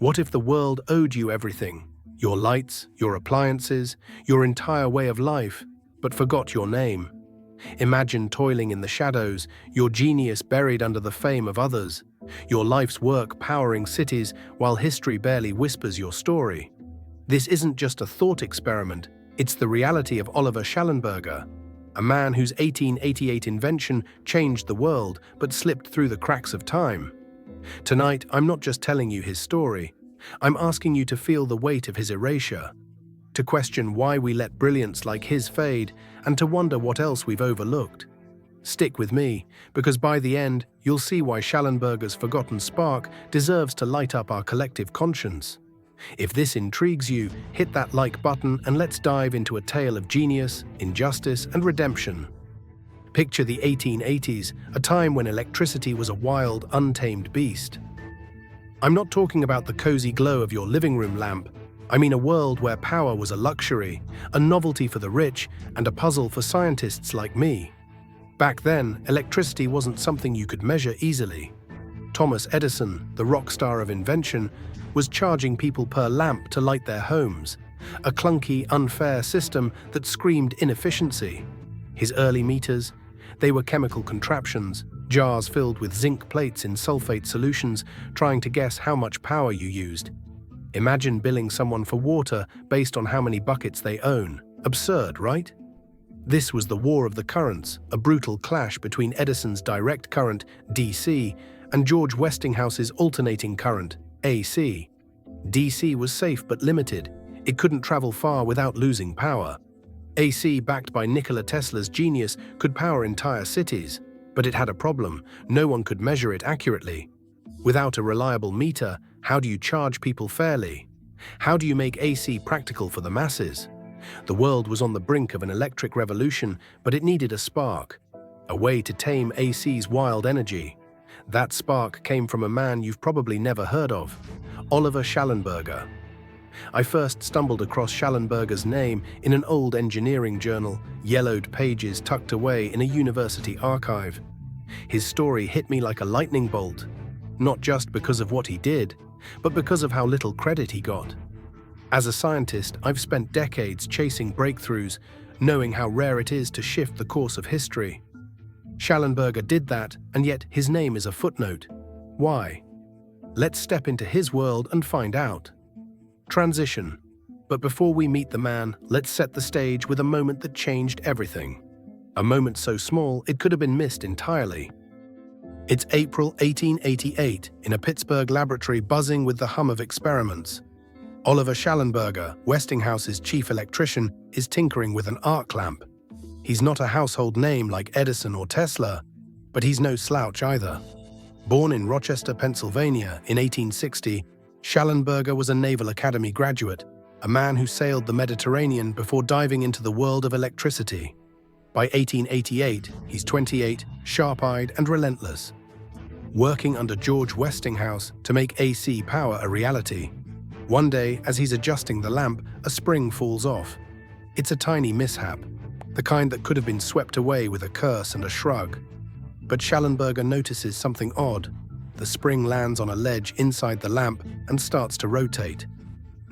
What if the world owed you everything? Your lights, your appliances, your entire way of life, but forgot your name. Imagine toiling in the shadows, your genius buried under the fame of others, your life's work powering cities while history barely whispers your story. This isn't just a thought experiment, it's the reality of Oliver Shallenberger, a man whose 1888 invention changed the world but slipped through the cracks of time. Tonight, I'm not just telling you his story, I'm asking you to feel the weight of his erasure, to question why we let brilliance like his fade, and to wonder what else we've overlooked. Stick with me, because by the end, you'll see why Shallenberger's forgotten spark deserves to light up our collective conscience. If this intrigues you, hit that like button and let's dive into a tale of genius, injustice, and redemption. Picture the 1880s, a time when electricity was a wild, untamed beast. I'm not talking about the cozy glow of your living room lamp. I mean a world where power was a luxury, a novelty for the rich, and a puzzle for scientists like me. Back then, electricity wasn't something you could measure easily. Thomas Edison, the rock star of invention, was charging people per lamp to light their homes, a clunky, unfair system that screamed inefficiency. His early meters, they were chemical contraptions, jars filled with zinc plates in sulfate solutions, trying to guess how much power you used. Imagine billing someone for water based on how many buckets they own. Absurd, right? This was the war of the currents, a brutal clash between Edison's direct current, DC, and George Westinghouse's alternating current, AC. DC was safe but limited. It couldn't travel far without losing power. AC, backed by Nikola Tesla's genius, could power entire cities. But it had a problem. No one could measure it accurately. Without a reliable meter, how do you charge people fairly? How do you make AC practical for the masses? The world was on the brink of an electric revolution, but it needed a spark, a way to tame AC's wild energy. That spark came from a man you've probably never heard of, Oliver Shallenberger. I first stumbled across Shallenberger's name in an old engineering journal, yellowed pages tucked away in a university archive. His story hit me like a lightning bolt, not just because of what he did, but because of how little credit he got. As a scientist, I've spent decades chasing breakthroughs, knowing how rare it is to shift the course of history. Shallenberger did that, and yet his name is a footnote. Why? Let's step into his world and find out. Transition. But before we meet the man, let's set the stage with a moment that changed everything. A moment so small it could have been missed entirely. It's April 1888, in a Pittsburgh laboratory buzzing with the hum of experiments. Oliver Shallenberger, Westinghouse's chief electrician, is tinkering with an arc lamp. He's not a household name like Edison or Tesla, but he's no slouch either. Born in Rochester, Pennsylvania in 1860, Shallenberger was a Naval Academy graduate, a man who sailed the Mediterranean before diving into the world of electricity. By 1888, he's 28, sharp-eyed and relentless, working under George Westinghouse to make AC power a reality. One day, as he's adjusting the lamp, a spring falls off. It's a tiny mishap, the kind that could have been swept away with a curse and a shrug. But Shallenberger notices something odd. The spring lands on a ledge inside the lamp and starts to rotate.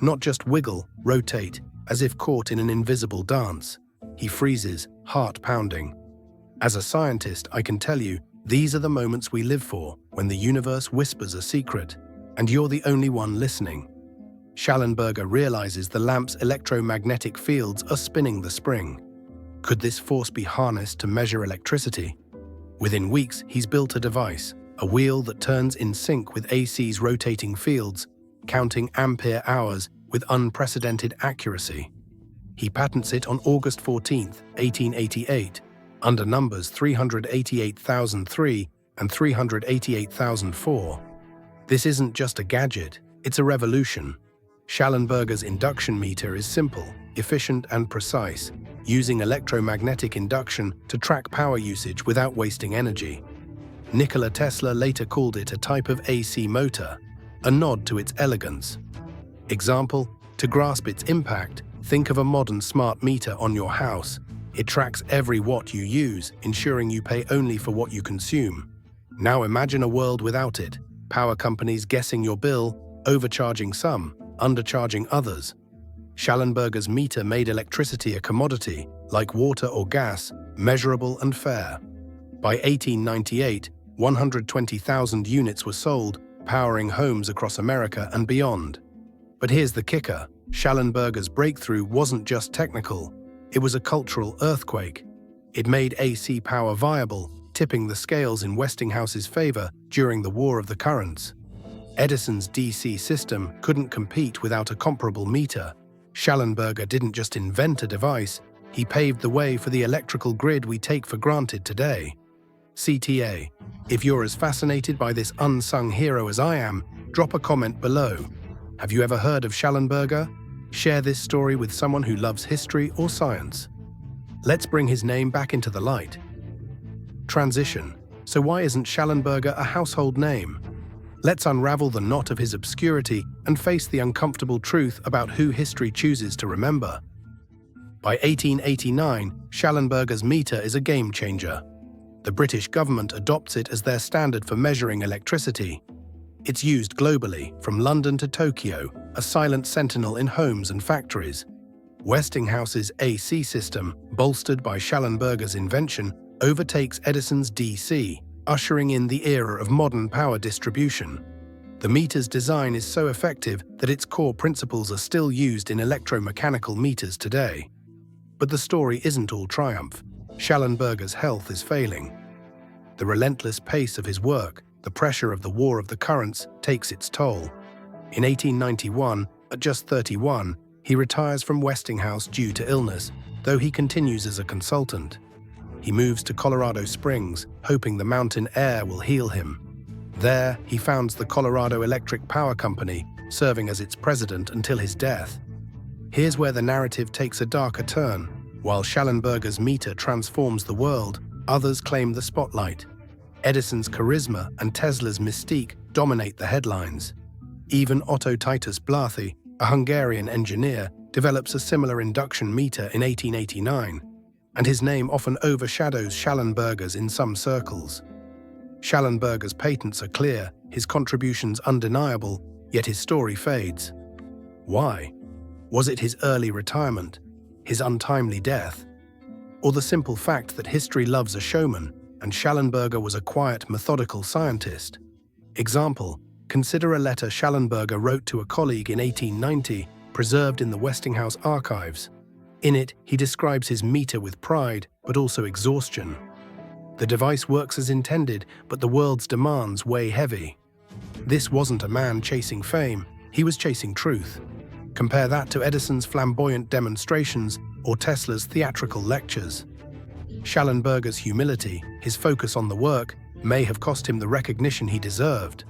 Not just wiggle, rotate, as if caught in an invisible dance. He freezes, heart pounding. As a scientist, I can tell you, these are the moments we live for, when the universe whispers a secret, and you're the only one listening. Shallenberger realizes the lamp's electromagnetic fields are spinning the spring. Could this force be harnessed to measure electricity? Within weeks, he's built a device, a wheel that turns in sync with AC's rotating fields, counting ampere hours with unprecedented accuracy. He patents it on August 14, 1888, under numbers 388,003 and 388,004. This isn't just a gadget, it's a revolution. Shallenberger's induction meter is simple, efficient and precise, using electromagnetic induction to track power usage without wasting energy. Nikola Tesla later called it a type of AC motor, a nod to its elegance. Example, to grasp its impact, think of a modern smart meter on your house. It tracks every watt you use, ensuring you pay only for what you consume. Now imagine a world without it. Power companies guessing your bill, overcharging some, undercharging others. Shallenberger's meter made electricity a commodity, like water or gas, measurable and fair. By 1898, 120,000 units were sold, powering homes across America and beyond. But here's the kicker: Shallenberger's breakthrough wasn't just technical, it was a cultural earthquake. It made AC power viable, tipping the scales in Westinghouse's favor during the War of the Currents. Edison's DC system couldn't compete without a comparable meter. Shallenberger didn't just invent a device, he paved the way for the electrical grid we take for granted today. CTA, if you're as fascinated by this unsung hero as I am, drop a comment below. Have you ever heard of Shallenberger? Share this story with someone who loves history or science. Let's bring his name back into the light. Transition. So why isn't Shallenberger a household name? Let's unravel the knot of his obscurity and face the uncomfortable truth about who history chooses to remember. By 1889, Shallenberger's meter is a game changer. The British government adopts it as their standard for measuring electricity. It's used globally, from London to Tokyo, a silent sentinel in homes and factories. Westinghouse's AC system, bolstered by Shallenberger's invention, overtakes Edison's DC, ushering in the era of modern power distribution. The meter's design is so effective that its core principles are still used in electromechanical meters today. But the story isn't all triumph. Shallenberger's health is failing. The relentless pace of his work, the pressure of the War of the Currents, takes its toll. In 1891, at just 31, he retires from Westinghouse due to illness, though he continues as a consultant. He moves to Colorado Springs, hoping the mountain air will heal him. There, he founds the Colorado Electric Power Company, serving as its president until his death. Here's where the narrative takes a darker turn. While Shallenberger's meter transforms the world, others claim the spotlight. Edison's charisma and Tesla's mystique dominate the headlines. Even Otto Titus Blathy, a Hungarian engineer, develops a similar induction meter in 1889, and his name often overshadows Shallenberger's in some circles. Shallenberger's patents are clear, his contributions undeniable, yet his story fades. Why? Was it his early retirement, his untimely death, or the simple fact that history loves a showman and Shallenberger was a quiet, methodical scientist? Example: consider a letter Shallenberger wrote to a colleague in 1890, preserved in the Westinghouse archives. In it, he describes his meter with pride, but also exhaustion. The device works as intended, but the world's demands weigh heavy. This wasn't a man chasing fame, he was chasing truth. Compare that to Edison's flamboyant demonstrations or Tesla's theatrical lectures. Shallenberger's humility, his focus on the work, may have cost him the recognition he deserved.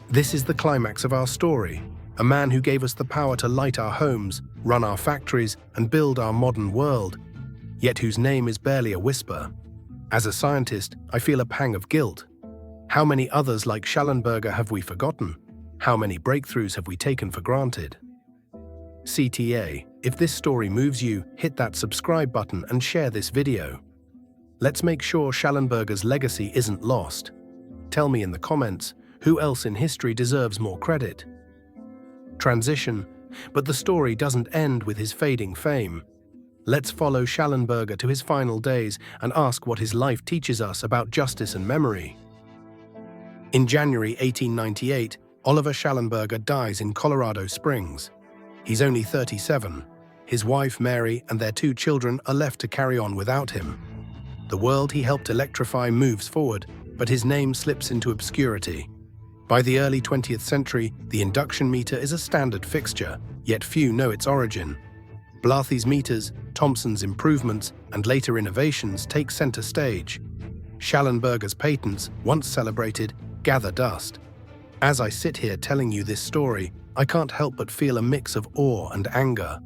This is the climax of our story. A man who gave us the power to light our homes, run our factories, and build our modern world, yet whose name is barely a whisper. As a scientist, I feel a pang of guilt. How many others like Shallenberger have we forgotten? How many breakthroughs have we taken for granted? CTA, if this story moves you, hit that subscribe button and share this video. Let's make sure Shallenberger's legacy isn't lost. Tell me in the comments, who else in history deserves more credit? Transition, but the story doesn't end with his fading fame. Let's follow Shallenberger to his final days and ask what his life teaches us about justice and memory. In January 1898, Oliver Shallenberger dies in Colorado Springs. He's only 37. His wife, Mary, and their 2 children are left to carry on without him. The world he helped electrify moves forward, but his name slips into obscurity. By the early 20th century, the induction meter is a standard fixture, yet few know its origin. Blathy's meters, Thomson's improvements, and later innovations take center stage. Shallenberger's patents, once celebrated, gather dust. As I sit here telling you this story, I can't help but feel a mix of awe and anger.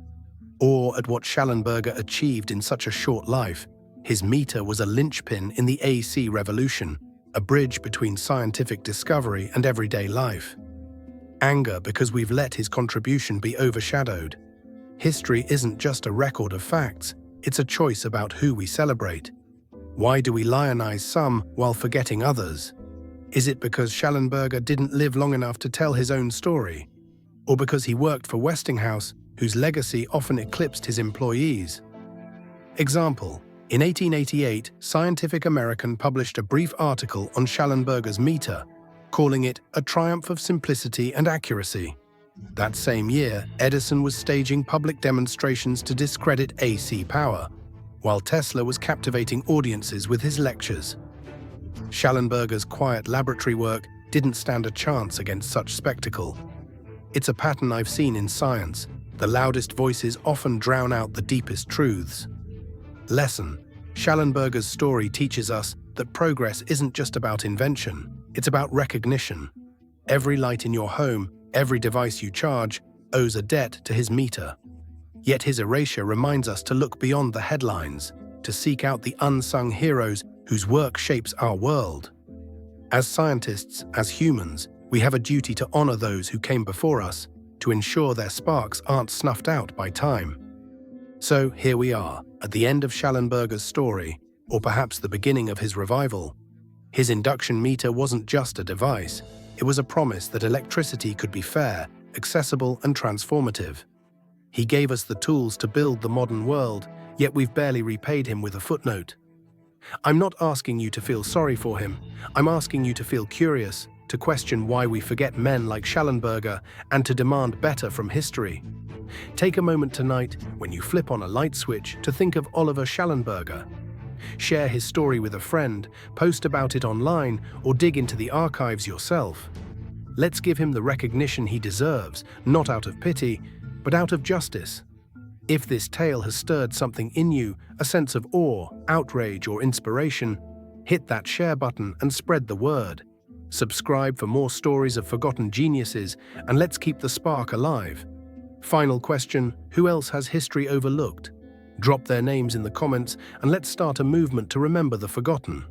Awe at what Shallenberger achieved in such a short life. His meter was a linchpin in the AC revolution, a bridge between scientific discovery and everyday life. Anger because we've let his contribution be overshadowed. History isn't just a record of facts, it's a choice about who we celebrate. Why do we lionize some while forgetting others? Is it because Shallenberger didn't live long enough to tell his own story? or because he worked for Westinghouse, whose legacy often eclipsed his employees. Example: in 1888, Scientific American published a brief article on Shallenberger's meter, calling it a triumph of simplicity and accuracy. That same year, Edison was staging public demonstrations to discredit AC power, while Tesla was captivating audiences with his lectures. Shallenberger's quiet laboratory work didn't stand a chance against such spectacle. It's a pattern I've seen in science. The loudest voices often drown out the deepest truths. Lesson: Shallenberger's story teaches us that progress isn't just about invention, it's about recognition. Every light in your home, every device you charge, owes a debt to his meter. Yet his erasure reminds us to look beyond the headlines, to seek out the unsung heroes whose work shapes our world. As scientists, as humans, we have a duty to honor those who came before us, to ensure their sparks aren't snuffed out by time. So here we are, at the end of Shallenberger's story, or perhaps the beginning of his revival. His induction meter wasn't just a device, it was a promise that electricity could be fair, accessible, and transformative. He gave us the tools to build the modern world, yet we've barely repaid him with a footnote. I'm not asking you to feel sorry for him, I'm asking you to feel curious, to question why we forget men like Shallenberger, and to demand better from history. Take a moment tonight, when you flip on a light switch, to think of Oliver Shallenberger. Share his story with a friend, post about it online, or dig into the archives yourself. Let's give him the recognition he deserves, not out of pity, but out of justice. If this tale has stirred something in you, a sense of awe, outrage, or inspiration, hit that share button and spread the word. Subscribe for more stories of forgotten geniuses, and let's keep the spark alive. Final question: who else has history overlooked? Drop their names in the comments, and let's start a movement to remember the forgotten.